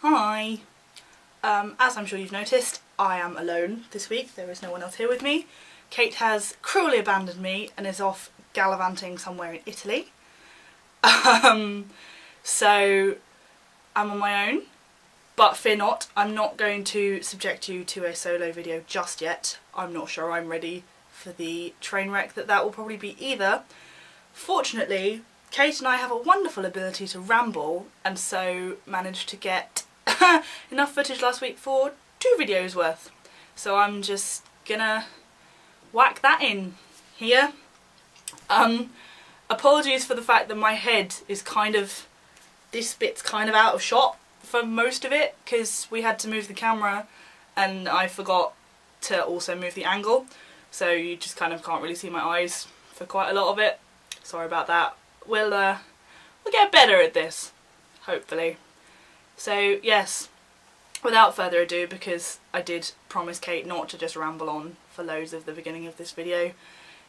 Hi. As I'm sure you've noticed, I am alone this week. There is no one else here with me. Kate has cruelly abandoned me and is off gallivanting somewhere in Italy. So I'm on my own, but fear not, I'm not going to subject you to a solo video just yet. I'm not sure I'm ready for the train wreck that will probably be either. Fortunately, Kate and I have a wonderful ability to ramble, and so managed to get enough footage last week for 2 videos worth. So I'm just gonna whack that in here. Apologies for the fact that my head is this bit's kind of out of shot for most of it, because we had to move the camera and I forgot to also move the angle, so you just kind of can't really see my eyes for quite a lot of it. Sorry about that. We'll get better at this, hopefully. So yes, without further ado, because I did promise Kate not to just ramble on for loads of the beginning of this video,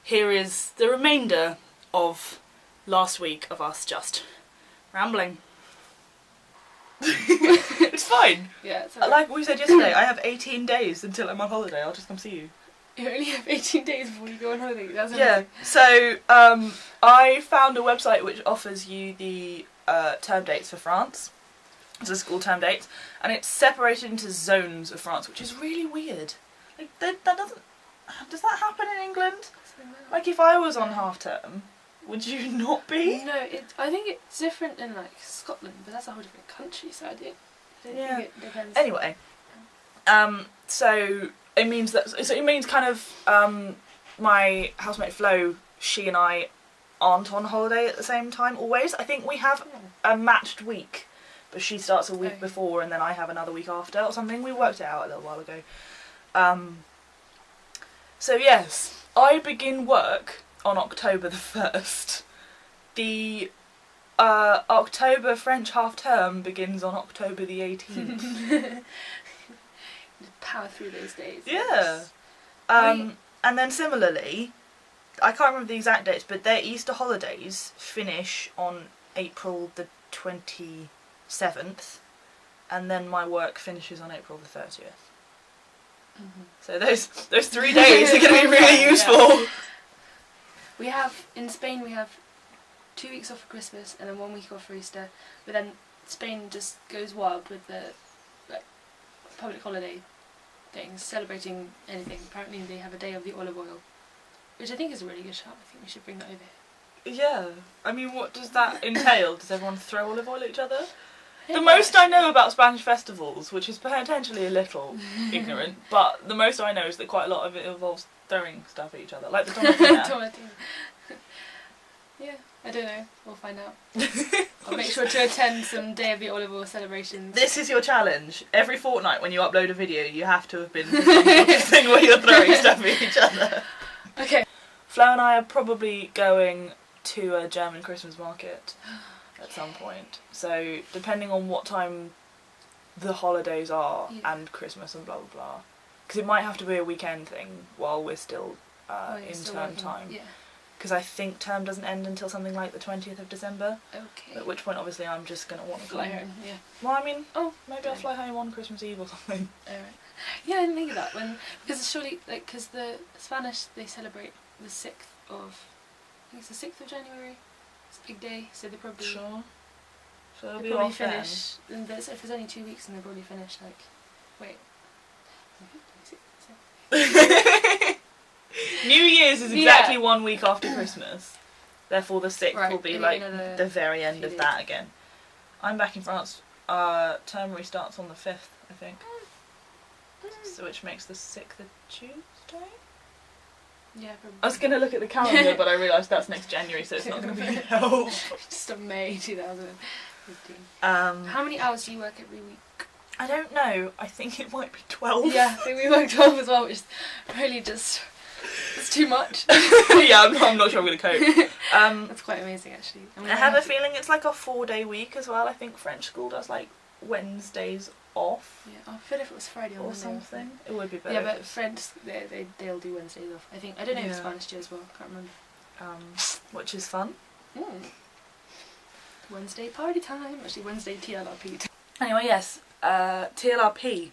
here is the remainder of last week of us just rambling. It's fine. Yeah, it's okay. Like we said yesterday, I have 18 days until I'm on holiday. I'll just come see you. You only have 18 days before you go on holiday. That's Yeah. amazing. So I found a website which offers you the term dates for France. It's a school term dates, and it's separated into zones of France, which is really weird. Like that doesn't. Does that happen in England? Like if I was on half term, would you not be? No, I think it's different in like Scotland, but that's a whole different country, so I don't think it depends. Anyway, so it means kind of my housemate Flo, she and I aren't on holiday at the same time always. I think we have a matched week, but she starts a week before and then I have another week after or something. We worked it out a little while ago. So yes, I begin work on October the 1st. The October French half term begins on October the 18th. Power through those days. Yeah. And then similarly, I can't remember the exact dates, but their Easter holidays finish on April the 27th, and then my work finishes on April the 30th. Mm-hmm. So those 3 days are going to be really useful. Yeah. We have, in Spain, we have 2 weeks off for Christmas and then 1 week off for Easter, but then Spain just goes wild with the public holiday things, celebrating anything. Apparently they have a day of the olive oil, which I think is a really good shout. I think we should bring that over here. Yeah. I mean, what does that entail? Does everyone throw olive oil at each other? The most I know about Spanish festivals, which is potentially a little ignorant, but the most I know is that quite a lot of it involves throwing stuff at each other, like the tomatina. Yeah, I don't know. We'll find out. I'll make sure to attend some Day of the Olive Oil celebrations. This is your challenge. Every fortnight when you upload a video, you have to have been to some sort of thing where you're throwing stuff at each other. Okay. Flo and I are probably going to a German Christmas market at some point. So depending on what time the holidays are and Christmas and blah blah blah, because it might have to be a weekend thing while we're still in term time. Yeah. Because I think term doesn't end until something like the 20th of December. Okay. At which point, obviously, I'm just going to want to fly home. Yeah. Well, I mean, maybe I'll fly home on Christmas Eve or something. Alright. Yeah, I didn't think of that because surely, because the Spanish, they celebrate the 6th of, I think it's the 6th of January. It's a big day, so they probably Sure. So they'll they be probably off finish. And if there's only 2 weeks, then they probably finish wait. New Year's is exactly 1 week after Christmas. Therefore, the 6th will be like the very end of that again. I'm back in France. Term restarts on the 5th, I think. So which makes the 6th a Tuesday? Yeah, probably. I was going to look at the calendar, but I realised that's next January, so it's not going to be help. Just of May 2015. How many hours do you work every week? I don't know. I think it might be 12. Yeah, I think we work 12 as well, which is really just... It's too much. Yeah, I'm not sure I'm going to cope. That's quite amazing, actually. I have a feeling it's like a 4-day week as well. I think French school does like Wednesdays off. Yeah, I feel if it was Friday or something. It would be better. Yeah, but French, they'll do Wednesdays off. I think I don't know if Spanish do as well. Can't remember. Which is fun. Wednesday party time. Actually, Wednesday TLRP. Anyway, yes. TLRP.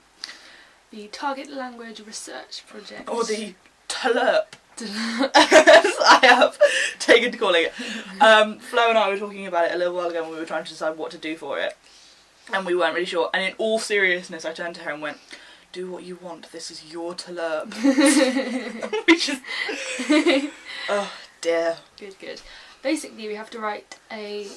The Target Language Research Project. Or the TLRP. As I have taken to calling it. Flo and I were talking about it a little while ago when we were trying to decide what to do for it. And we weren't really sure. And in all seriousness, I turned to her and went, do what you want. This is your TLRP. Which is... oh, dear. Good. Basically, we have to write a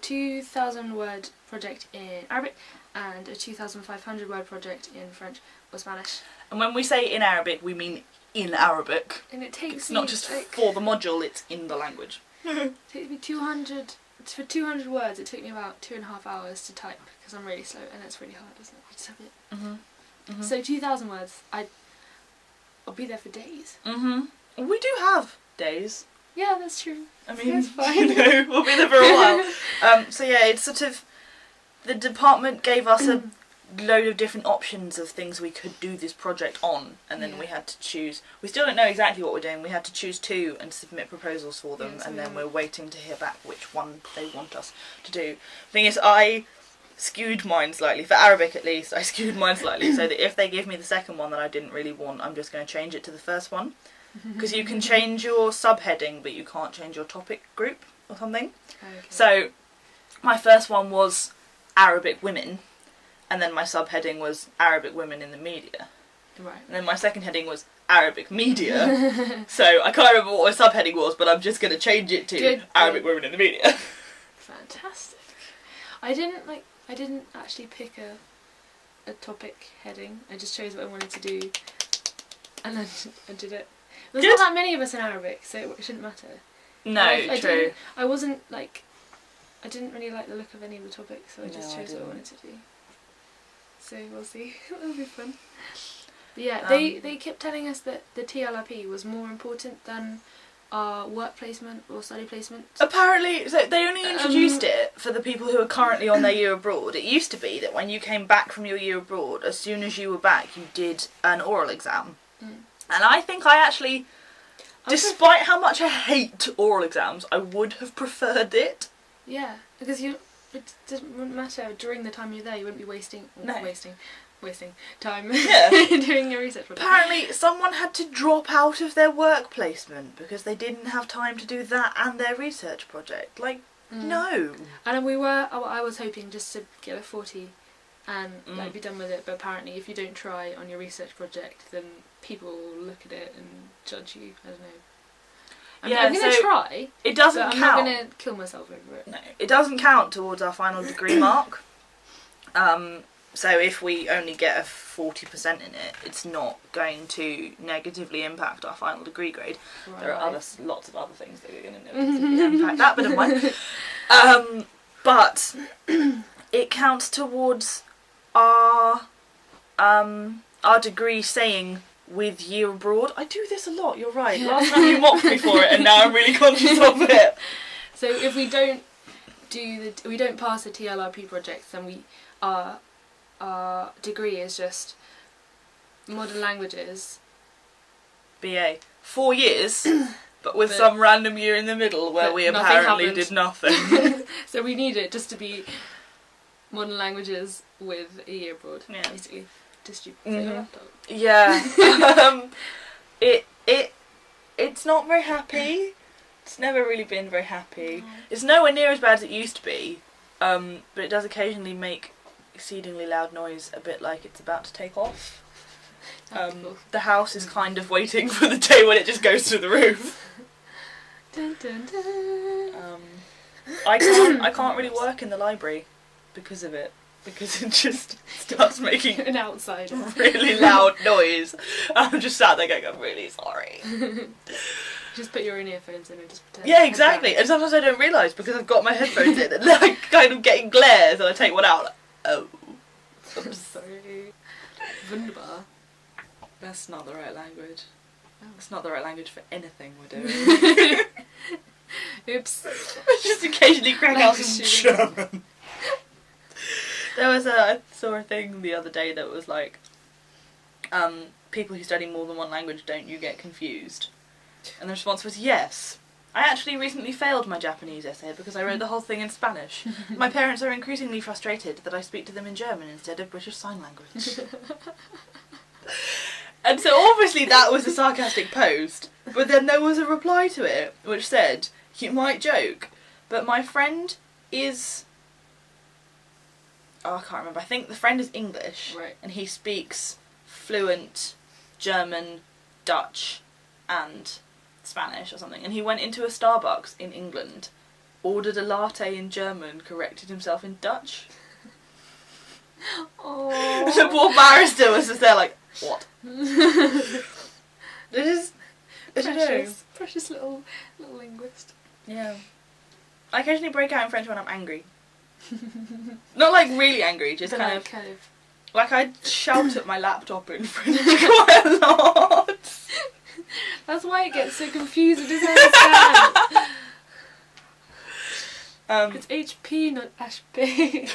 2,000 word project in Arabic and a 2,500 word project in French or Spanish. And when we say in Arabic, we mean in Arabic. And it takes It's not just for the module, it's in the language. It takes me 200... For 200 words, it took me about 2.5 hours to type because I'm really slow and it's really hard, isn't it? You just have it. Mm-hmm. So 2,000 words, I'll be there for days. Mm-hmm. We do have days. Yeah, that's true. I mean, that's fine. you know, we'll be there for a while. So yeah, it's sort of, the department gave us a load of different options of things we could do this project on, and then we had to choose. We still don't know exactly what we're doing. We had to choose 2 and submit proposals for them, and then we're waiting to hear back which one they want us to do. The thing is, I skewed mine slightly, for Arabic at least, I skewed mine slightly, so that if they give me the second one that I didn't really want, I'm just going to change it to the first one. Because you can change your subheading, but you can't change your topic group or something. Okay. So, my first one was Arabic women, and then my subheading was Arabic women in the media. Right. And then my second heading was Arabic media. So, I can't remember what my subheading was, but I'm just going to change it to Arabic women in the media. Fantastic. I didn't actually pick a topic heading. I just chose what I wanted to do, and then I did it. There's not that many of us in Arabic, so it shouldn't matter. No, true. I wasn't like... I didn't really like the look of any of the topics, so I just chose what I wanted to do. So we'll see. It'll be fun. But yeah, they kept telling us that the TLRP was more important than our work placement or study placement. Apparently, so they only introduced it for the people who are currently on their year abroad. It used to be that when you came back from your year abroad, as soon as you were back, you did an oral exam. And I think I actually, despite how much I hate oral exams, I would have preferred it. Yeah, because it wouldn't matter during the time you're there. You wouldn't be wasting time doing your research project. Apparently, someone had to drop out of their work placement because they didn't have time to do that and their research project. Like, no. And I was hoping just to get a 40 and like be done with it. But apparently, if you don't try on your research project, then people will look at it and judge you. I don't know. I'm going to try. It doesn't count. I'm not going to kill myself over it. No, it doesn't count towards our final degree mark. So if we only get a 40% in it, it's not going to negatively impact our final degree grade. Right. There are lots of other things that are going to negatively impact that, but never mind. But it counts towards our degree saying with year abroad. I do this a lot, you're right. Last time you mocked me for it and now I'm really conscious of it. So if we don't pass the TLRP projects, then our degree is just modern languages. BA. 4 years, but with some random year in the middle where we apparently did nothing. So we need it just to be modern languages with a year abroad, basically. Yeah. It's not very happy. It's never really been very happy. It's nowhere near as bad as it used to be, but it does occasionally make exceedingly loud noise, a bit like it's about to take off. The house is kind of waiting for the day when it just goes through the roof. Dun, dun, dun. I can't really work in the library because of it. Because it just starts making an outside really loud noise. I'm just sat there going, I'm really sorry. Just put your own earphones in and just pretend. Yeah, exactly. And sometimes I don't realise because I've got my headphones in and they're like kind of getting glares and I take one out like, oh. I'm sorry. Wunderbar. That's not the right language. It's not the right language for anything we're doing. Oops. Just occasionally crack out some German. I saw a thing the other day that was like, people who study more than one language, don't you get confused? And the response was yes. I actually recently failed my Japanese essay because I wrote the whole thing in Spanish. My parents are increasingly frustrated that I speak to them in German instead of British Sign Language. And so obviously that was a sarcastic post, but then there was a reply to it which said, "You might joke, but my friend is..." Oh, I can't remember. I think the friend is English, Right. and he speaks fluent German, Dutch, and Spanish or something. And he went into a Starbucks in England, ordered a latte in German, corrected himself in Dutch. Oh. The poor barrister was just there like, what? It is... I don't know. Precious little linguist. Yeah. I occasionally break out in French when I'm angry. Not like really angry, just But kind of... kind of. Like I shout at my laptop in French quite a lot. That's why it gets so confused. It doesn't understand. It's HP, not HP.